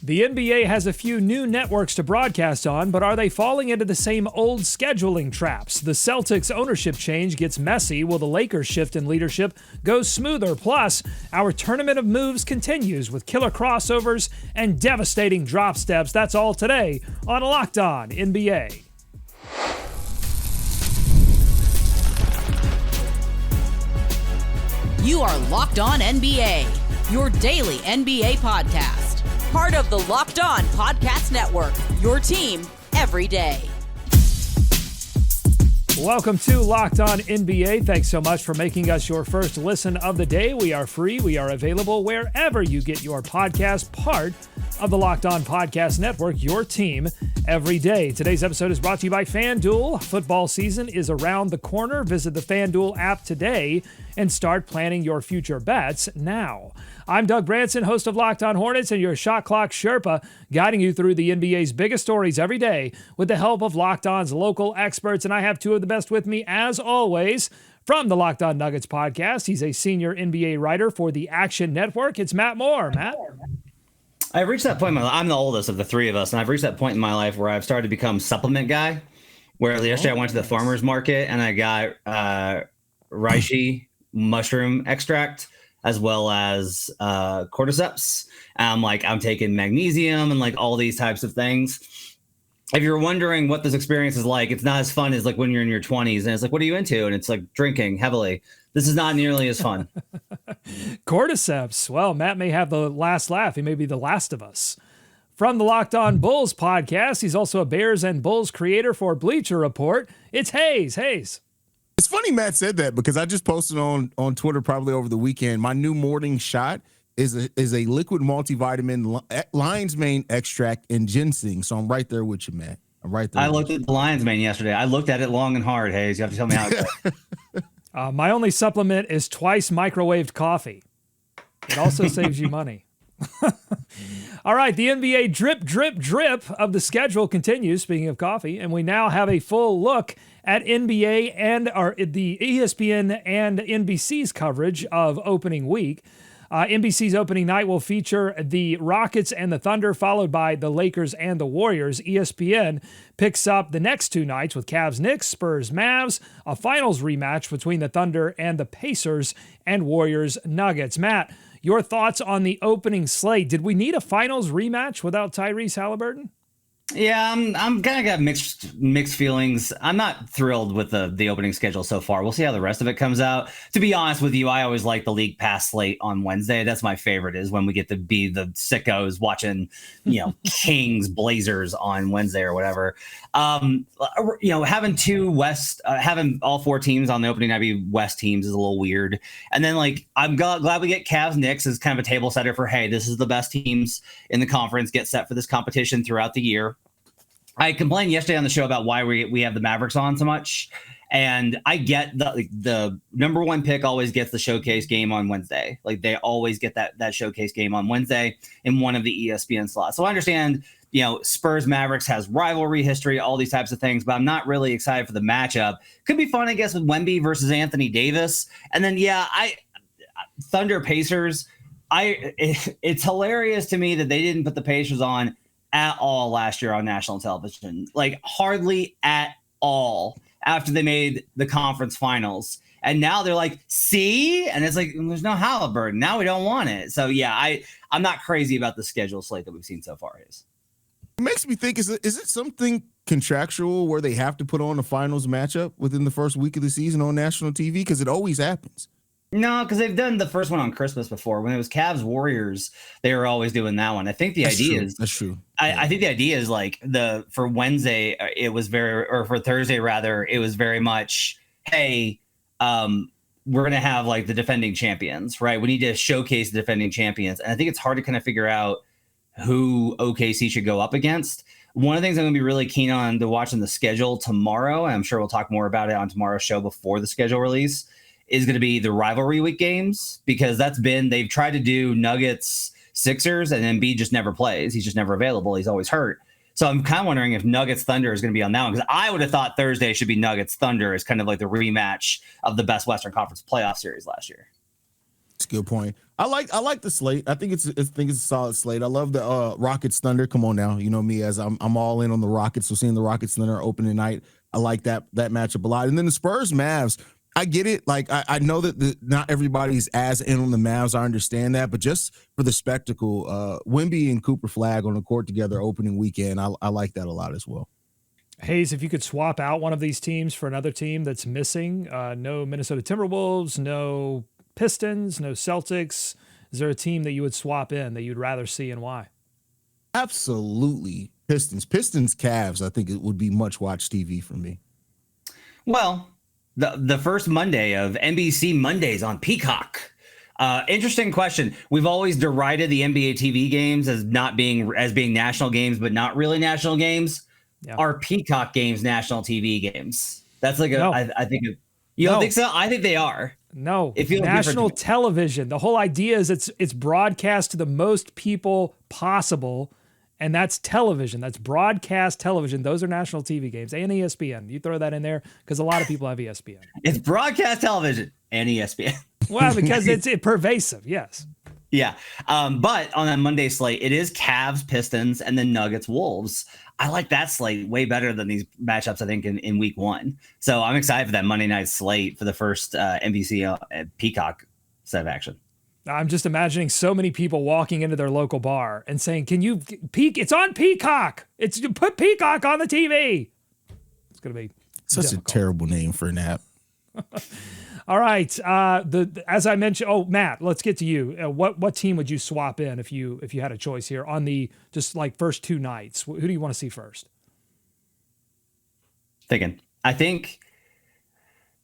The NBA has a few new networks to broadcast on, but are they falling into the same old scheduling traps? The Celtics ownership change gets messy. Will the Lakers shift in leadership go smoother? Plus, our tournament of moves continues with killer crossovers and devastating drop steps. That's all today on Locked On NBA. You are Locked On NBA, your daily NBA podcast. Part of the Locked On Podcast Network, your team every day. Welcome to Locked On NBA. Thanks so much for making us your first listen of the day. We are free. We are available wherever you get your podcast, part of the Locked On Podcast Network, your team every day. Today's episode is brought to you by FanDuel. Football season is around the corner. Visit the FanDuel app today and start planning your future bets now. I'm Doug Branson, host of Locked On Hornets and your Shot Clock Sherpa, guiding you through the NBA's biggest stories every day with the help of Locked On's local experts. And I have two of the best with me, as always, from the Locked On Nuggets podcast. He's a senior NBA writer for the Action Network. It's Matt Moore. Matt? I've reached that point in my life. I'm the oldest of the three of us, and I've reached that point in my life where I've started to become supplement guy, where yesterday I went to the farmer's market and I got reishi mushroom extract as well as cordyceps. I'm taking magnesium and like all these types of things. If you're wondering what this experience is like, it's not as fun as like when you're in your 20s and it's like, what are you into? And it's like drinking heavily. This is not nearly as fun. Cordyceps. Well, Matt may have the last laugh. He may be the last of us. From the Locked On Bulls podcast, he's also a Bears and Bulls creator for Bleacher Report. It's Hayes. Hayes. It's funny Matt said that because I just posted on Twitter probably over the weekend. My new morning shot is a liquid multivitamin, lion's mane extract, and ginseng. So I'm right there with you, Matt. I'm right there. I looked at the lion's mane yesterday. I looked at it long and hard, Hayes. You have to tell me how it goes. My only supplement is twice microwaved coffee. It also saves you money. All right, the NBA drip of the schedule continues, speaking of coffee, and we now have a full look at NBA and the ESPN and NBC's coverage of opening week. NBC's opening night will feature the Rockets and the Thunder, followed by the Lakers and the Warriors. ESPN picks up the next two nights with Cavs-Knicks, Spurs-Mavs, a finals rematch between the Thunder and the Pacers, and Warriors-Nuggets. Matt, your thoughts on the opening slate? Did we need a finals rematch without Tyrese Haliburton? Yeah, I'm kind of got mixed feelings. I'm not thrilled with the opening schedule so far. We'll see how the rest of it comes out. To be honest with you, I always like the league pass slate on Wednesday. That's my favorite, is when we get to be the sickos watching, Kings Blazers on Wednesday or whatever. Having having all four teams on the opening night be West teams is a little weird. And then I'm glad we get Cavs Knicks as kind of a table setter for, hey, this is the best teams in the conference, get set for this competition throughout the year. I complained yesterday on the show about why we have the Mavericks on so much. And I get the number one pick always gets the showcase game on Wednesday. Like, they always get that showcase game on Wednesday in one of the ESPN slots. So I understand, Spurs Mavericks has rivalry history, all these types of things, but I'm not really excited for the matchup. Could be fun, I guess, with Wemby versus Anthony Davis. And then, Thunder Pacers. It's hilarious to me that they didn't put the Pacers on at all last year on national television, like hardly at all, after they made the conference finals. And now they're like, see? And it's like, there's no Haliburton. Now we don't want it. So yeah, I'm not crazy about the schedule slate that we've seen so far. It makes me think, is it something contractual where they have to put on a finals matchup within the first week of the season on national TV? Because it always happens. No, because they've done the first one on Christmas before. When it was Cavs Warriors, they were always doing that one. I think the idea is that's true. I think the idea is for Wednesday, for Thursday rather, it was very much, hey, we're gonna have the defending champions, right? We need to showcase the defending champions, and I think it's hard to kind of figure out who OKC should go up against. One of the things I'm gonna be really keen on to watching the schedule tomorrow, and I'm sure we'll talk more about it on tomorrow's show before the schedule release, is going to be the rivalry week games, because they've tried to do Nuggets Sixers and Embiid just never plays. He's just never available. He's always hurt. So I'm kind of wondering if Nuggets Thunder is going to be on that one, because I would have thought Thursday should be Nuggets Thunder as kind of like the rematch of the best Western Conference playoff series last year. That's a good point. I like the slate. I think it's a solid slate. I love the Rockets Thunder. Come on now, you know me as I'm all in on the Rockets. So seeing the Rockets Thunder opening night, I like that matchup a lot. And then the Spurs Mavs. I get it. Like I know that not everybody's as in on the Mavs. I understand that, but just for the spectacle, Wemby and Cooper Flag on the court together opening weekend, I like that a lot as well. Hayes, if you could swap out one of these teams for another team that's missing, no Minnesota Timberwolves, no Pistons, no Celtics, is there a team that you would swap in that you'd rather see and why? Absolutely. Pistons, Cavs. I think it would be much watch TV for me. Well, the first Monday of NBC Mondays on Peacock. Interesting question. We've always derided the NBA TV games as being national games, but not really national games. Yeah. Are Peacock games national TV games? That's like I think you don't think so? I think they are. No, national television. The whole idea is it's broadcast to the most people possible, and that's television. That's broadcast television. Those are national TV games and ESPN. You throw that in there because a lot of people have ESPN. It's broadcast television and ESPN. Well, because it's pervasive. Yes. Yeah. But on that Monday slate, it is Cavs, Pistons, and then Nuggets, Wolves. I like that slate way better than these matchups, I think, in week one. So I'm excited for that Monday night slate for the first NBC Peacock set of action. I'm just imagining so many people walking into their local bar and saying, can you it's on Peacock. Put Peacock on the TV. It's going to be such difficult. A terrible name for an app. All right. As I mentioned, Matt, let's get to you. What team would you swap in if you had a choice here on the just like first two nights? Who do you want to see first? I think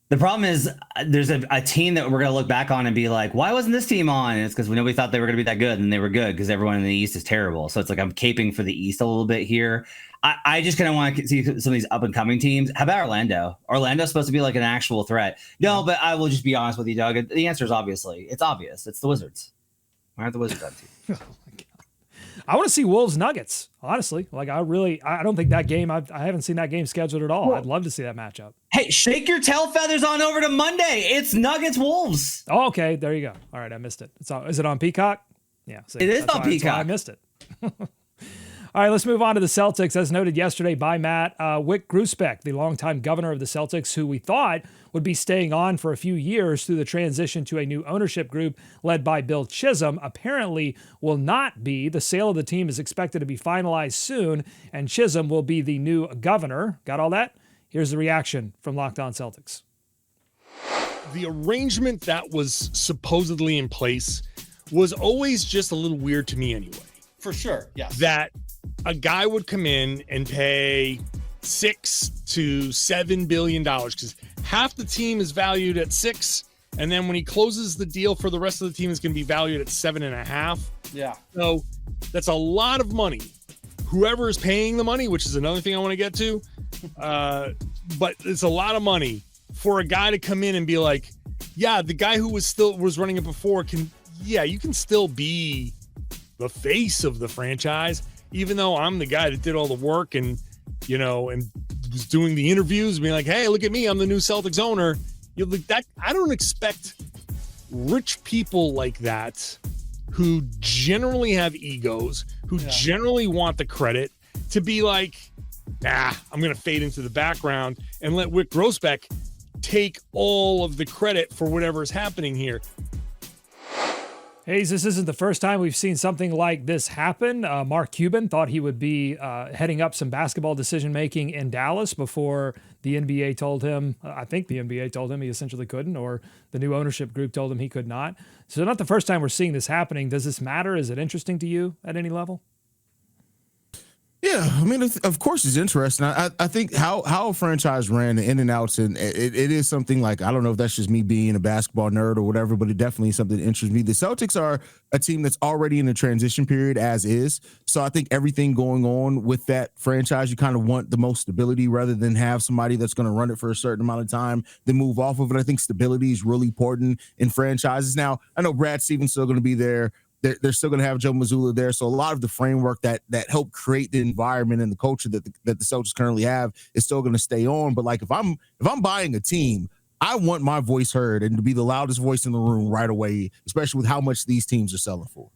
the problem is there's a team that we're going to look back on and be like, why wasn't this team on? And it's because nobody thought they were going to be that good, and they were good because everyone in the East is terrible. So it's like I'm caping for the East a little bit here. I just kind of want to see some of these up and coming teams. How about Orlando? Orlando's supposed to be like an actual threat. No, but I will just be honest with you, Doug. The answer is it's obvious. It's the Wizards. Why aren't the Wizards on team? Oh my God. I want to see Wolves Nuggets. Honestly, like I don't think that game. I haven't seen that game scheduled at all. I'd love to see that matchup. Hey, shake your tail feathers on over to Monday. It's Nuggets Wolves. Oh, okay, there you go. All right, I missed it. Is it on Peacock? Yeah, see, it is on Peacock. I missed it. All right, let's move on to the Celtics. As noted yesterday by Matt, Wyc Grousbeck, the longtime governor of the Celtics, who we thought would be staying on for a few years through the transition to a new ownership group led by Bill Chisholm, apparently will not be. The sale of the team is expected to be finalized soon, and Chisholm will be the new governor. Got all that? Here's the reaction from Locked On Celtics. The arrangement that was supposedly in place was always just a little weird to me anyway. For sure, yes. That a guy would come in and pay $6 to $7 billion because half the team is valued at $6 billion, and then when he closes the deal for the rest of the team, is going to be valued at $7.5 billion. Yeah. So that's a lot of money. Whoever is paying the money, which is another thing I want to get to, but it's a lot of money for a guy to come in and be like, yeah, the guy who was running it before you can still be the face of the franchise, even though I'm the guy that did all the work and was doing the interviews and being like, hey, look at me, I'm the new Celtics owner. I don't expect rich people like that who generally have egos, who generally want the credit, to be like, I'm going to fade into the background and let Wyc Grousbeck take all of the credit for whatever is happening here. Hayes, this isn't the first time we've seen something like this happen. Mark Cuban thought he would be heading up some basketball decision-making in Dallas before the NBA told him, I think the NBA told him he essentially couldn't, or the new ownership group told him he could not. So not the first time we're seeing this happening. Does this matter? Is it interesting to you at any level? Yeah, I mean, of course it's interesting. I think how a franchise ran, the in and outs, and it is something like, I don't know if that's just me being a basketball nerd or whatever, but it definitely is something that interests me. The Celtics are a team that's already in a transition period as is. So I think everything going on with that franchise, you kind of want the most stability rather than have somebody that's going to run it for a certain amount of time, then move off of it. I think stability is really important in franchises. Now, I know Brad Stevens still going to be there. They're still going to have Joe Mazzulla there. So a lot of the framework that helped create the environment and the culture that the Celtics currently have is still going to stay on. But like if I'm buying a team, I want my voice heard and to be the loudest voice in the room right away, especially with how much these teams are selling for.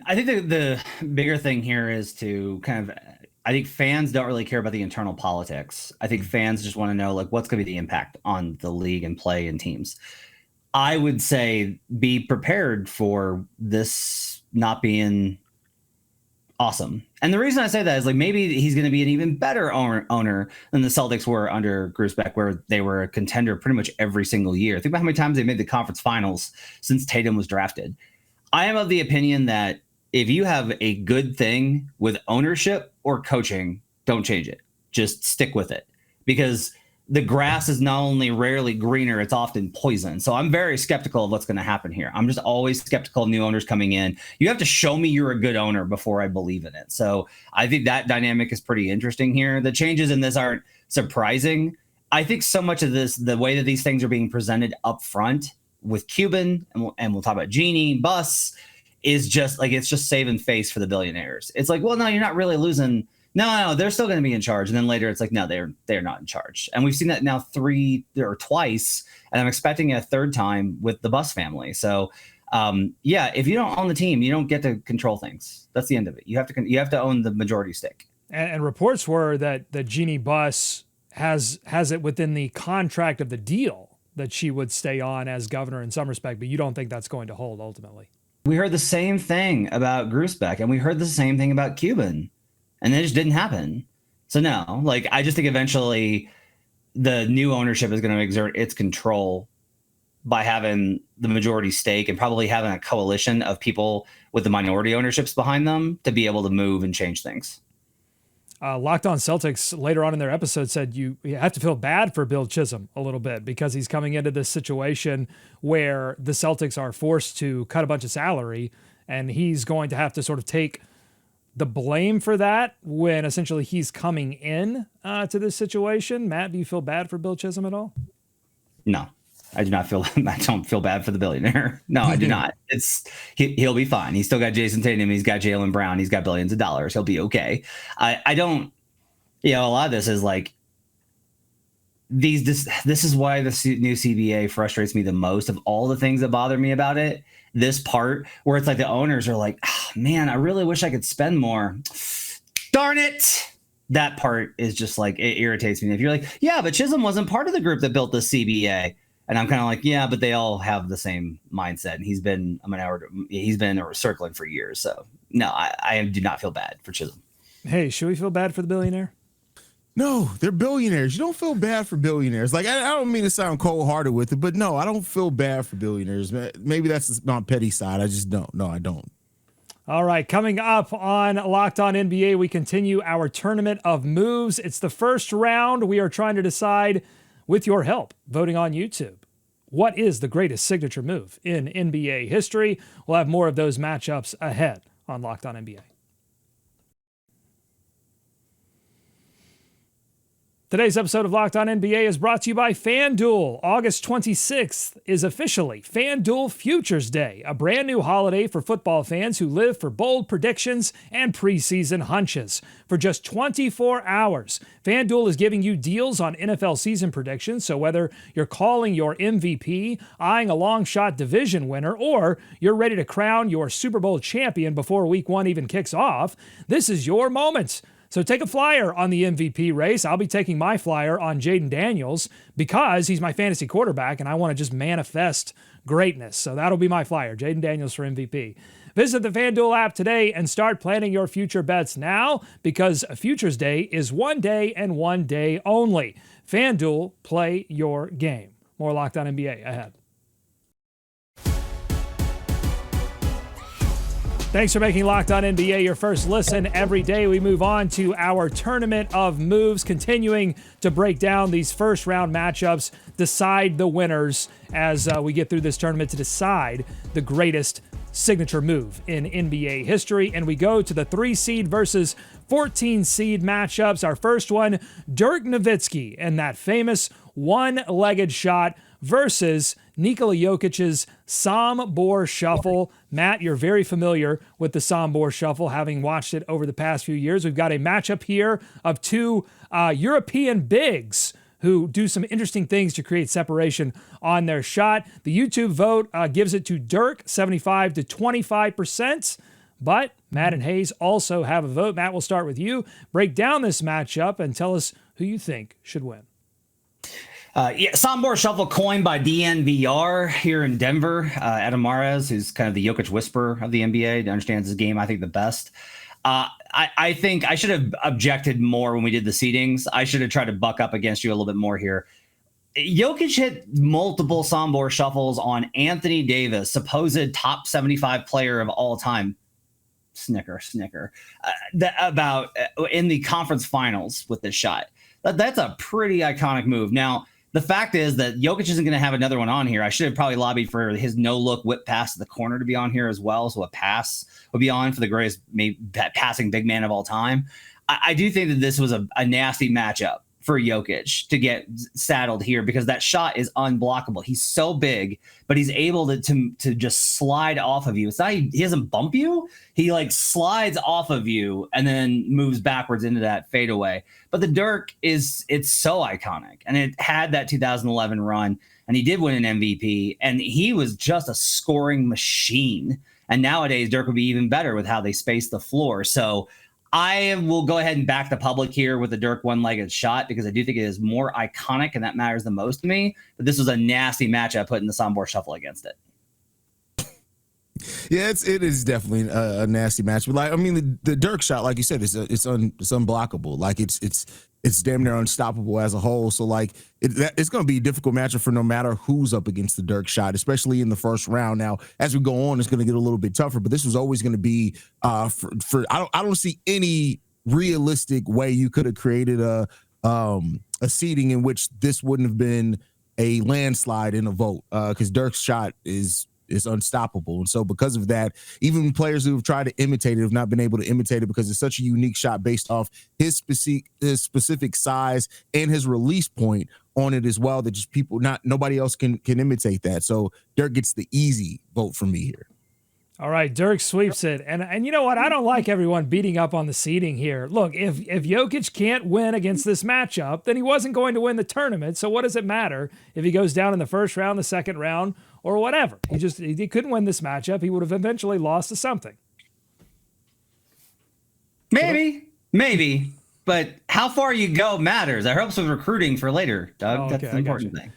I think the bigger thing here is to kind of, I think fans don't really care about the internal politics. I think fans just want to know, like, what's going to be the impact on the league and play and teams. I would say be prepared for this not being awesome. And the reason I say that is, like, maybe he's going to be an even better owner than the Celtics were under Grousbeck, where they were a contender pretty much every single year. Think about how many times they made the conference finals since Tatum was drafted. I am of the opinion that if you have a good thing with ownership or coaching, don't change it. Just stick with it, because the grass is not only rarely greener, it's often poison. So I'm very skeptical of what's going to happen here. I'm just always skeptical of new owners coming in. You have to show me you're a good owner before I believe in it. So I think that dynamic is pretty interesting here. The changes in this aren't surprising. I think so much of this, the way that these things are being presented up front with Cuban, and we'll talk about Genie, Bus, is just like, it's just saving face for the billionaires. It's like, well, no, you're not really losing. No, they're still going to be in charge. And then later it's like, no, they're not in charge. And we've seen that now twice, and I'm expecting a third time with the Bus family. So yeah, if you don't own the team, you don't get to control things. That's the end of it. You have to own the majority stake. And reports were that the Jeannie Buss has it within the contract of the deal that she would stay on as governor in some respect, but you don't think that's going to hold ultimately. We heard the same thing about Grousbeck, and we heard the same thing about Cuban, and it just didn't happen. So no, like, I just think eventually the new ownership is going to exert its control by having the majority stake and probably having a coalition of people with the minority ownerships behind them to be able to move and change things. Locked On Celtics later on in their episode said you have to feel bad for Bill Chisholm a little bit, because he's coming into this situation where the Celtics are forced to cut a bunch of salary, and he's going to have to sort of take the blame for that when essentially he's coming in to this situation. Matt, do you feel bad for Bill Chisholm at all? No, I do not feel. I don't feel bad for the billionaire. No, I do not. He'll be fine. He's still got Jason Tatum. He's got Jaylen Brown. He's got billions of dollars. He'll be okay. I don't. A lot of this is like this is why the new CBA frustrates me the most. Of all the things that bother me about it, this part where it's like the owners are like, oh, man, I really wish I could spend more. Darn it. That part is just like, it irritates me. If you're like, yeah, but Chisholm wasn't part of the group that built the CBA. And I'm kind of like, yeah, but they all have the same mindset. And he's been circling for years. So no, I do not feel bad for Chisholm. Hey, should we feel bad for the billionaire? No, they're billionaires. You don't feel bad for billionaires. Like, I don't mean to sound cold-hearted with it, but no, I don't feel bad for billionaires. Maybe that's my petty side. I just don't. No, I don't. All right, coming up on Locked On NBA, we continue our tournament of moves. It's the first round. We are trying to decide, with your help, voting on YouTube, what is the greatest signature move in NBA history. We'll have more of those matchups ahead on Locked On NBA. Today's episode of Locked On NBA is brought to you by FanDuel. August 26th is officially FanDuel Futures Day, a brand new holiday for football fans who live for bold predictions and preseason hunches. For just 24 hours, FanDuel is giving you deals on NFL season predictions, so whether you're calling your MVP, eyeing a long-shot division winner, or you're ready to crown your Super Bowl champion before Week 1 even kicks off, this is your moment. So take a flyer on the MVP race. I'll be taking my flyer on Jaden Daniels because he's my fantasy quarterback and I want to just manifest greatness. So that'll be my flyer, Jaden Daniels for MVP. Visit the FanDuel app today and start planning your future bets now, because Futures Day is one day and one day only. FanDuel, play your game. More Locked On NBA ahead. Thanks for making Locked On NBA your first listen every day. We move on to our tournament of moves, continuing to break down these first round matchups, decide the winners as we get through this tournament to decide the greatest signature move in NBA history. And we go to the 3 seed versus 14 seed matchups. Our first one, Dirk Nowitzki and that famous one-legged shot versus Nikola Jokic's Sombor shuffle. Matt, you're very familiar with the Sombor shuffle, having watched it over the past few years. We've got a matchup here of two European bigs who do some interesting things to create separation on their shot. The YouTube vote gives it to Dirk, 75 to 25%. But Matt and Hayes also have a vote. Matt, we'll start with you. Break down this matchup and tell us who you think should win. Sombor shuffle coin by DNVR here in Denver. Adam Mares, who's kind of the Jokic whisperer of the NBA, understands his game, I think, the best. I think I should have objected more when we did the seedings. I should have tried to buck up against you a little bit more here. Jokic hit multiple Sombor shuffles on Anthony Davis, supposed top 75 player of all time. Snicker. In the conference finals with this shot. That's a pretty iconic move. Now, the fact is that Jokic isn't going to have another one on here. I should have probably lobbied for his no-look whip pass to the corner to be on here as well, so a pass would be on for the greatest passing big man of all time. I do think that this was a nasty matchup for Jokic to get saddled here because that shot is unblockable. He's so big, but he's able to just slide off of you. It's not he doesn't bump you. He like slides off of you and then moves backwards into that fadeaway. But the Dirk it's so iconic, and it had that 2011 run, and he did win an MVP, and he was just a scoring machine. And nowadays Dirk would be even better with how they space the floor. So I will go ahead and back the public here with the Dirk one-legged shot because I do think it is more iconic, and that matters the most to me. But this was a nasty matchup putting the Sombor shuffle against it. Yeah, it is definitely a nasty match. But like, I mean, the Dirk shot, like you said, it's unblockable. Like it's damn near unstoppable as a whole. So like it's going to be a difficult matchup for no matter who's up against the Dirk shot, especially in the first round. Now, as we go on, it's going to get a little bit tougher. But this was always going to be for I don't see any realistic way you could have created a seeding in which this wouldn't have been a landslide in a vote because Dirk's shot is unstoppable. And so because of that, even players who have tried to imitate it have not been able to imitate it because it's such a unique shot based off his specific size and his release point on it as well that just nobody else can imitate that. So Dirk gets the easy vote from me here. All right, Dirk sweeps it. And you know what? I don't like everyone beating up on the seeding here. Look, if Jokic can't win against this matchup, then he wasn't going to win the tournament. So what does it matter if he goes down in the first round, the second round, or whatever? He couldn't win this matchup. He would have eventually lost to something. Maybe. But how far you go matters. That helps with recruiting for later, Doug. Okay, that's the important thing.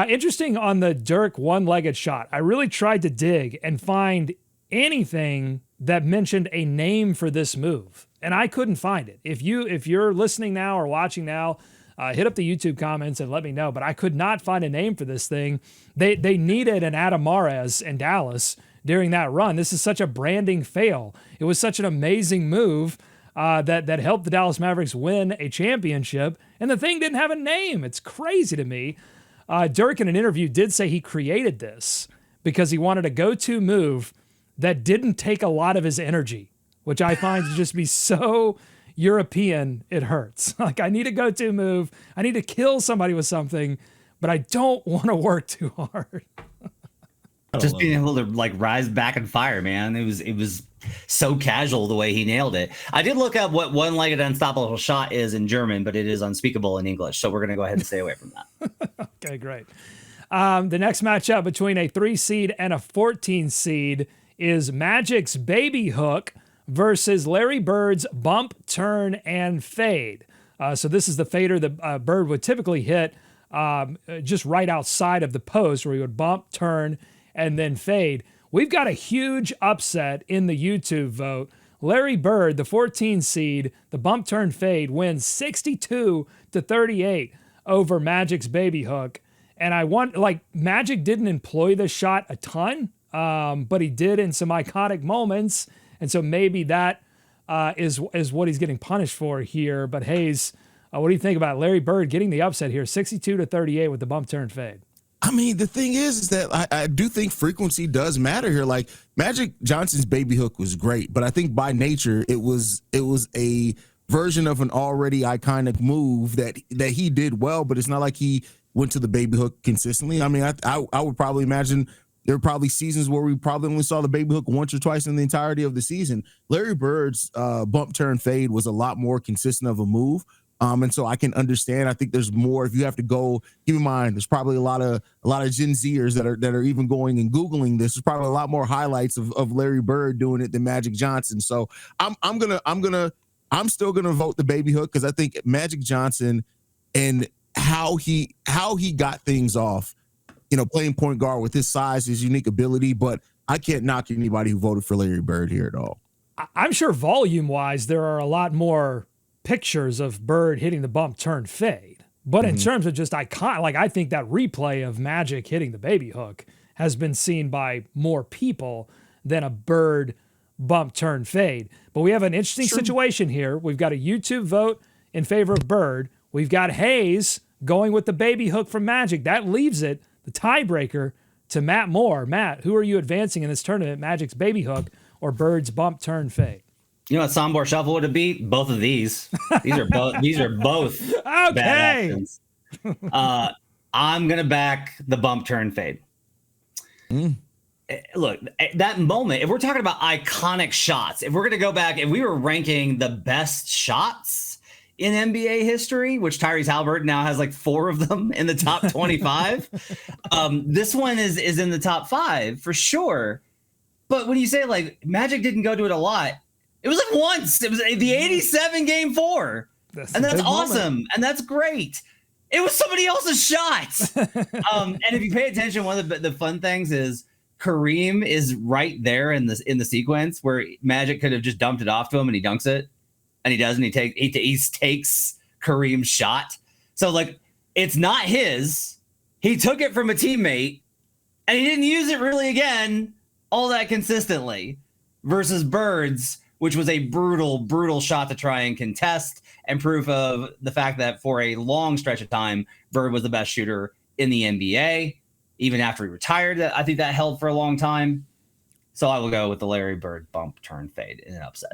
Interesting on the Dirk one-legged shot. I really tried to dig and find anything that mentioned a name for this move, and I couldn't find it. If you're listening now or watching now, hit up the YouTube comments and let me know. But I could not find a name for this thing. They needed an Adam Mares in Dallas during that run. This is such a branding fail. It was such an amazing move that helped the Dallas Mavericks win a championship, and the thing didn't have a name. It's crazy to me. Dirk in an interview did say he created this because he wanted a go-to move that didn't take a lot of his energy, which I find to just be so European, it hurts. Like, I need a go-to move. I need to kill somebody with something, but I don't want to work too hard. Just being able to like rise back and fire, man. It was so casual the way he nailed it. I did look up what one-legged unstoppable shot is in German, but it is unspeakable in English. So we're going to go ahead and stay away from that. Okay, great. The next matchup between a 3 seed and a 14 seed is Magic's baby hook versus Larry Bird's bump, turn, and fade. So this is the fader that Bird would typically hit just right outside of the post where he would bump, turn, and then fade. We've got a huge upset in the YouTube vote. Larry Bird, the 14 seed, the bump, turn, fade, wins 62-38 over Magic's baby hook. And Magic didn't employ this shot a ton, but he did in some iconic moments. And so maybe that is what he's getting punished for here. But Hayes, what do you think about Larry Bird getting the upset here, 62-38 with the bump, turn, fade? I mean, the thing is that I do think frequency does matter here. Like Magic Johnson's baby hook was great, but I think by nature it was a version of an already iconic move that he did well, but it's not like he went to the baby hook consistently. I mean, I would probably imagine there were probably seasons where we probably only saw the baby hook once or twice in the entirety of the season. Larry Bird's bump, turn, fade was a lot more consistent of a move. And so I can understand. I think there's more. If you have to go, keep in mind, there's probably a lot of Gen Zers that are even going and Googling this. There's probably a lot more highlights of Larry Bird doing it than Magic Johnson. So I'm still gonna vote the baby hook because I think Magic Johnson and how he got things off, playing point guard with his size, his unique ability. But I can't knock anybody who voted for Larry Bird here at all. I'm sure volume wise, there are a lot more pictures of Bird hitting the bump turn fade. But in terms of just I think that replay of Magic hitting the baby hook has been seen by more people than a Bird bump turn fade. But we have an interesting situation here. We've got a YouTube vote in favor of Bird. We've got Hayes going with the baby hook from Magic. That leaves it, the tiebreaker, to Matt Moore. Matt, who are you advancing in this tournament? Magic's baby hook or Bird's bump turn fade? You know what Sombor Shuffle would have beat? Both of these. These are both okay. bad options. I'm gonna back the bump turn fade. Look, that moment, if we're talking about iconic shots, if we're gonna go back, if we were ranking the best shots in NBA history, which Tyrese Haliburton now has like 4 of them in the top 25, this one is in the top 5 for sure. But when you say like Magic didn't go to it a lot, it was like once. It was the 87 game 4. And that's awesome. Moment. And that's great. It was somebody else's shot. And if you pay attention, one of the fun things is Kareem is right there in the sequence where Magic could have just dumped it off to him and he dunks it. And he does, and he takes Kareem's shot. So like it's not his. He took it from a teammate and he didn't use it really again all that consistently versus Bird's, which was a brutal shot to try and contest, and proof of the fact that for a long stretch of time, Bird was the best shooter in the NBA. Even after he retired, I think that held for a long time. So I will go with the Larry Bird bump turn fade in an upset.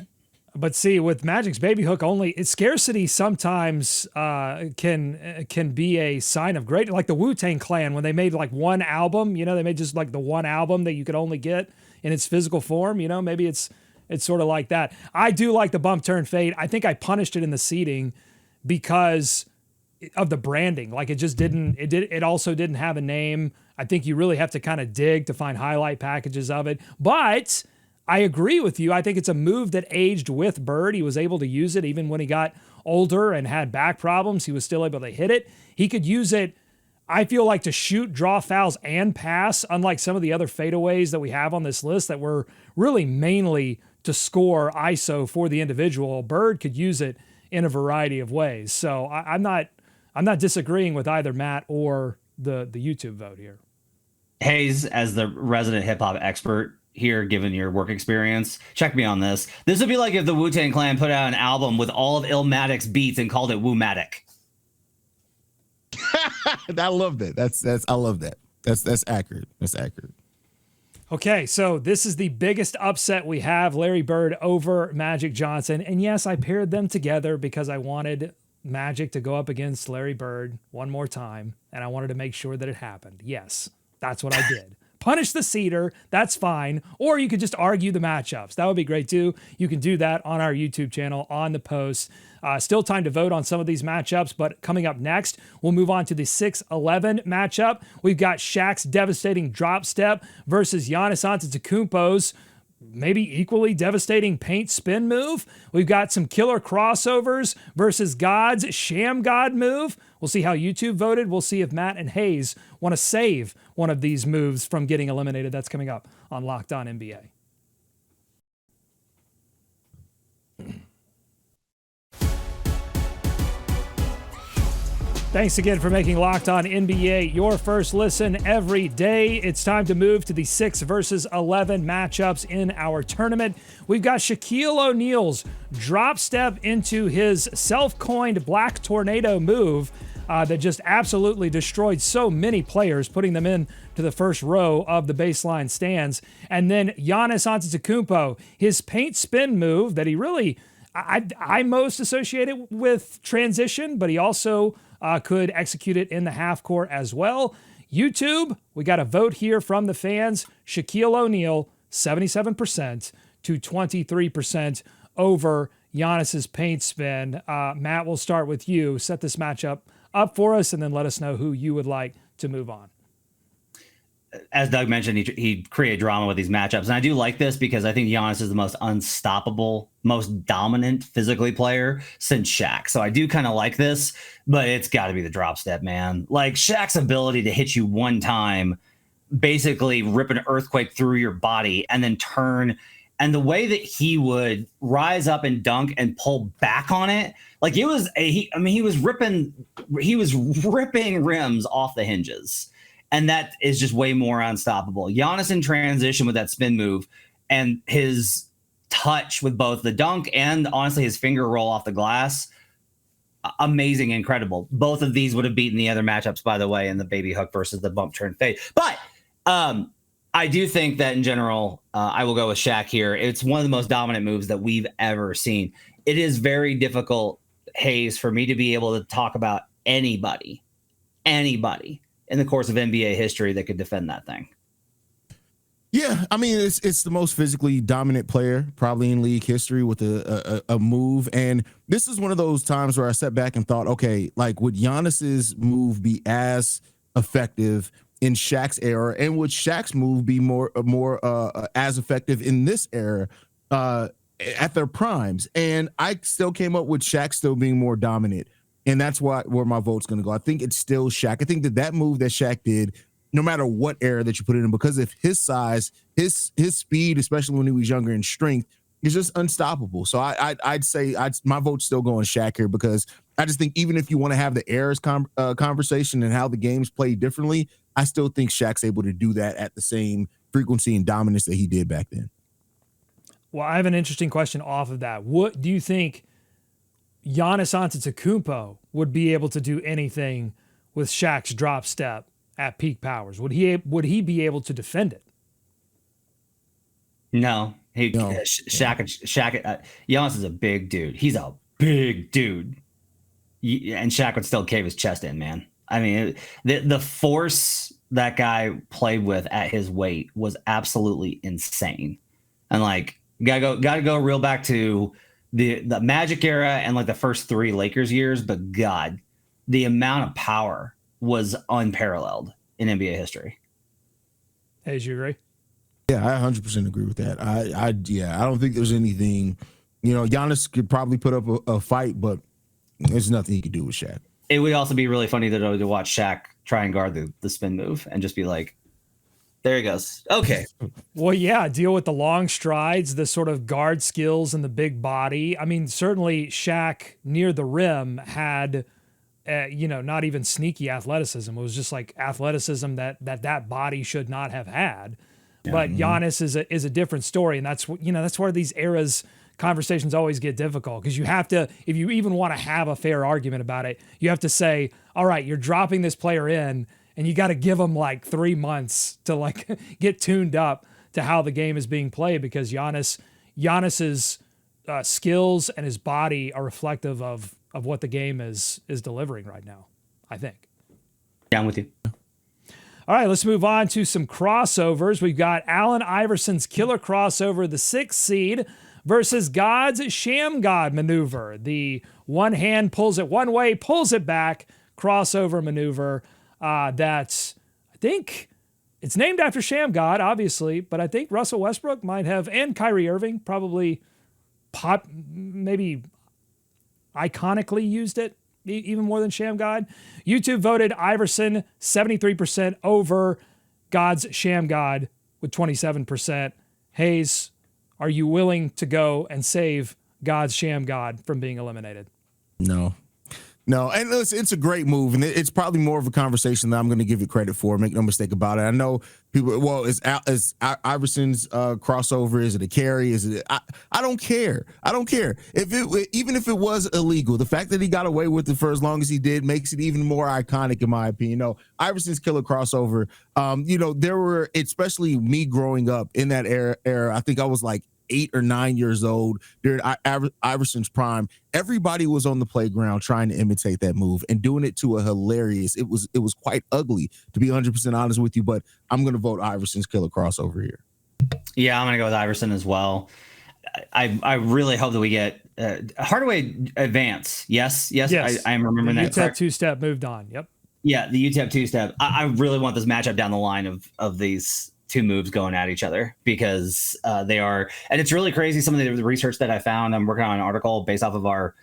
But see, with Magic's baby hook only, scarcity sometimes can be a sign of great. Like the Wu-Tang Clan, when they made like one album, they made just like the one album that you could only get in its physical form. Maybe it's sort of like that. I do like the bump turn fade. I think I punished it in the seeding because of the branding. Like it also didn't have a name. I think you really have to kind of dig to find highlight packages of it. But I agree with you. I think it's a move that aged with Bird. He was able to use it even when he got older and had back problems. He was still able to hit it. He could use it, I feel like, to shoot, draw fouls, and pass, unlike some of the other fadeaways that we have on this list that were really mainly to score ISO for the individual. Bird could use it in a variety of ways. So I'm not disagreeing with either Matt or the YouTube vote here. Hayes, as the resident hip hop expert here, given your work experience, check me on this. This would be like if the Wu-Tang Clan put out an album with all of Illmatic's beats and called it Woo-Matic. I love that. I love that. That's accurate. That's accurate. Okay, so this is the biggest upset we have, Larry Bird over Magic Johnson. And yes, I paired them together because I wanted Magic to go up against Larry Bird one more time, and I wanted to make sure that it happened. Yes, that's what I did. Punish the seeder, that's fine. Or you could just argue the matchups. That would be great too. You can do that on our YouTube channel on the post. Still time to vote on some of these matchups, but coming up next, we'll move on to the 6-11 matchup. We've got Shaq's devastating drop step versus Giannis Antetokounmpo's maybe equally devastating paint spin move. We've got some killer crossovers versus God's Sham God move. We'll see how YouTube voted. We'll see if Matt and Hayes want to save one of these moves from getting eliminated. That's coming up on Locked On NBA. Thanks again for making Locked On NBA your first listen every day. It's time to move to the 6 versus 11 matchups in our tournament. We've got Shaquille O'Neal's drop step into his self-coined Black Tornado move that just absolutely destroyed so many players, putting them in to the first row of the baseline stands. And then Giannis Antetokounmpo, his paint spin move that he really, I most associated with transition, but he also could execute it in the half court as well. YouTube, we got a vote here from the fans. Shaquille O'Neal, 77% to 23% over Giannis's paint spin. Matt, we'll start with you. Set this matchup up for us, and then let us know who you would like to move on. As Doug mentioned, he created drama with these matchups. And I do like this because I think Giannis is the most unstoppable, most dominant physically player since Shaq. So I do kind of like this, but it's got to be the drop step, man. Like Shaq's ability to hit you one time, basically rip an earthquake through your body and then turn. And the way that he would rise up and dunk and pull back on it, like it was he was ripping rims off the hinges. And that is just way more unstoppable. Giannis in transition with that spin move and his touch with both the dunk and honestly his finger roll off the glass. Amazing, incredible. Both of these would have beaten the other matchups, by the way, in the baby hook versus the bump turn fade. But I do think that in general, I will go with Shaq here. It's one of the most dominant moves that we've ever seen. It is very difficult, Hayes, for me to be able to talk about anybody in the course of NBA history that could defend that thing. Yeah, I mean, it's the most physically dominant player probably in league history with a move. And this is one of those times where I sat back and thought, okay, like would Giannis's move be as effective in Shaq's era, and would Shaq's move be more as effective in this era at their primes? And I still came up with Shaq still being more dominant. And that's where my vote's going to go. I think it's still Shaq. I think that move that Shaq did, no matter what era that you put it in, because of his size, his speed, especially when he was younger, and strength, is just unstoppable. So I'd say my vote's still going Shaq here, because I just think even if you want to have the eras conversation and how the games play differently, I still think Shaq's able to do that at the same frequency and dominance that he did back then. Well, I have an interesting question off of that. What do you think Giannis Antetokounmpo would be able to do anything with Shaq's drop step at peak powers? Would he be able to defend it? No. Shaq. Giannis is a big dude. He's a big dude, and Shaq would still cave his chest in, man. I mean, the force that guy played with at his weight was absolutely insane. And like, gotta go real back to the Magic era and like the first 3 Lakers years, but God, the amount of power was unparalleled in NBA history. Hey, do you agree? Yeah, I 100% agree with that. I don't think there's anything, Giannis could probably put up a fight, but there's nothing he could do with Shaq. It would also be really funny to watch Shaq try and guard the spin move and just be like, there he goes. Okay. Well, yeah, deal with the long strides, the sort of guard skills and the big body. I mean, certainly Shaq near the rim had, not even sneaky athleticism. It was just like athleticism that body should not have had. Yeah. But Giannis is a different story. And that's where these eras conversations always get difficult, because you have to, if you even want to have a fair argument about it, you have to say, all right, you're dropping this player in, and you got to give him like 3 months to like get tuned up to how the game is being played, because Giannis's skills and his body are reflective of what the game is delivering right now, I think. Yeah, I'm with you. All right, let's move on to some crossovers. We've got Allen Iverson's killer crossover, the 6th seed, versus God's Sham God maneuver. The one hand pulls it one way, pulls it back, crossover maneuver. That's, I think it's named after Sham God, obviously, but I think Russell Westbrook might have, and Kyrie Irving probably maybe iconically used it even more than Sham God. YouTube voted Iverson 73% over God's Sham God with 27%. Hayes, are you willing to go and save God's Sham God from being eliminated? No, and it's a great move, and it's probably more of a conversation that I'm going to give it credit for. Make no mistake about it. I know people. Well, is Iverson's crossover? Is it a carry? Is it? I don't care. I don't care even if it was illegal. The fact that he got away with it for as long as he did makes it even more iconic, in my opinion. Iverson's killer crossover. There were, especially me growing up in that era. I think I was like 8 or 9 years old during Iverson's prime. Everybody was on the playground trying to imitate that move and doing it to a hilarious. It was quite ugly, to be 100% honest with you, but I'm going to vote Iverson's killer crossover here. Yeah, I'm going to go with Iverson as well. I really hope that we get Hardaway advance. Yes. I am remembering that. UTEP two-step moved on. Yep. Yeah, the UTEP two-step. I really want this matchup down the line of these two moves going at each other because they are, and it's really crazy. Some of the research that I found, I'm working on an article based off of our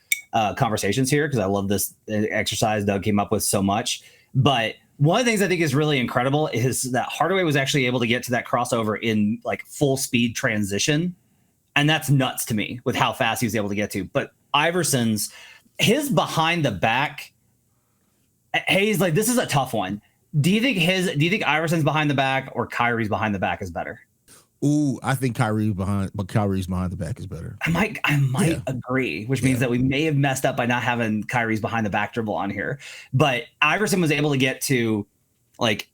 conversations here because I love this exercise Doug came up with so much. But one of the things I think is really incredible is that Hardaway was actually able to get to that crossover in like full speed transition. And that's nuts to me with how fast he was able to get to. But Iverson's, his behind the back, Hayes, like this is a tough one. Do you think Iverson's behind the back or Kyrie's behind the back is better? Ooh, I think Kyrie's behind the back is better. I might agree, which means that we may have messed up by not having Kyrie's behind the back dribble on here. But Iverson was able to get to like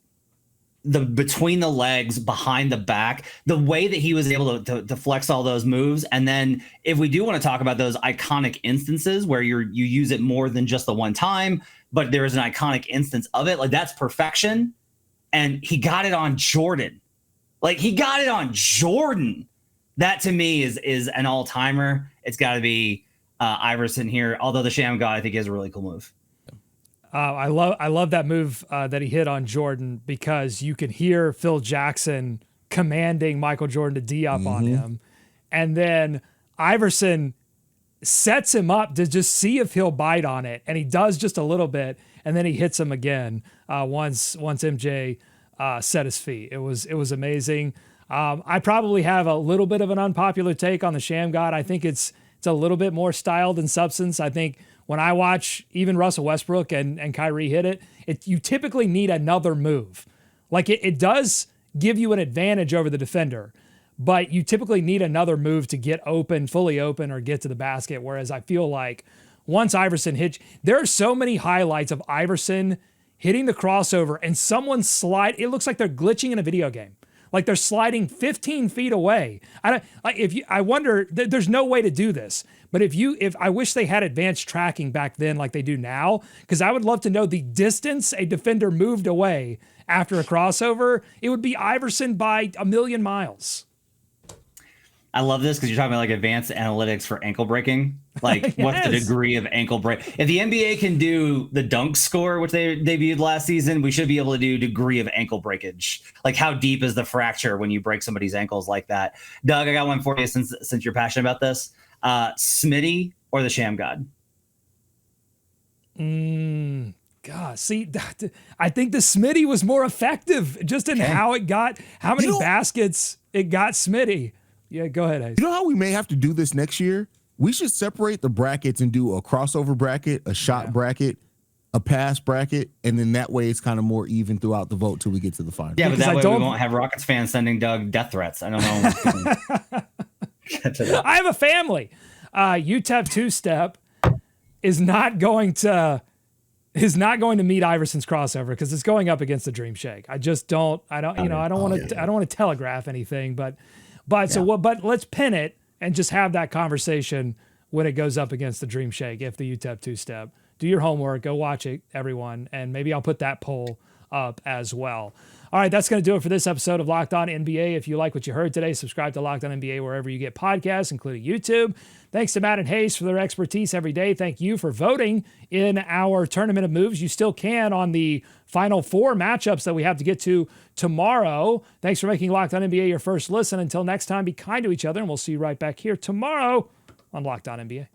the between the legs, behind the back, the way that he was able to flex all those moves. And then if we do want to talk about those iconic instances where you use it more than just the one time, but there is an iconic instance of it, like that's perfection. And he got it on Jordan. Like he got it on Jordan. That to me is an all timer. It's got to be Iverson here. Although the Sham God I think is a really cool move. I love that move that he hit on Jordan because you can hear Phil Jackson commanding Michael Jordan to D up on him, and then Iverson sets him up to just see if he'll bite on it, and he does just a little bit, and then he hits him again once MJ set his feet. It was amazing. I probably have a little bit of an unpopular take on the Sham God. I think it's a little bit more style than substance. I think when I watch even Russell Westbrook and Kyrie hit it, you typically need another move. Like it does give you an advantage over the defender, but you typically need another move to get open, fully open, or get to the basket. Whereas I feel like once Iverson hits, there are so many highlights of Iverson hitting the crossover and someone slide. It looks like they're glitching in a video game. Like they're sliding 15 feet away. I wonder, there's no way to do this. But if I wish they had advanced tracking back then like they do now, because I would love to know the distance a defender moved away after a crossover. It would be Iverson by a million miles. I love this because you're talking about like advanced analytics for ankle breaking. Like Yes. What's the degree of ankle break? If the NBA can do the dunk score, which they debuted last season, we should be able to do degree of ankle breakage. Like how deep is the fracture when you break somebody's ankles like that? Doug, I got one for you since you're passionate about this. Smitty or the Sham God? God, see, I think the Smitty was more effective just in how many baskets it got Smitty. Yeah, go ahead, Hayes. You know how we may have to do this next year? We should separate the brackets and do a crossover bracket, a shot bracket, a pass bracket, and then that way it's kind of more even throughout the vote till we get to the final. Yeah, but that way we won't have Rockets fans sending Doug death threats. I don't know. I have a family. UTEP two-step is not going to meet Iverson's crossover because it's going up against the Dream Shake. I don't want to telegraph anything, but let's pin it and just have that conversation when it goes up against the Dream Shake. If the UTEP two-step, do your homework, go watch it, everyone, and maybe I'll put that poll up as well. All right, that's going to do it for this episode of Locked On NBA. If you like what you heard today, subscribe to Locked On NBA wherever you get podcasts, including YouTube. Thanks to Matt and Hayes for their expertise every day. Thank you for voting in our Tournament of Moves. You still can on the Final Four matchups that we have to get to tomorrow. Thanks for making Locked On NBA your first listen. Until next time, be kind to each other, and we'll see you right back here tomorrow on Locked On NBA.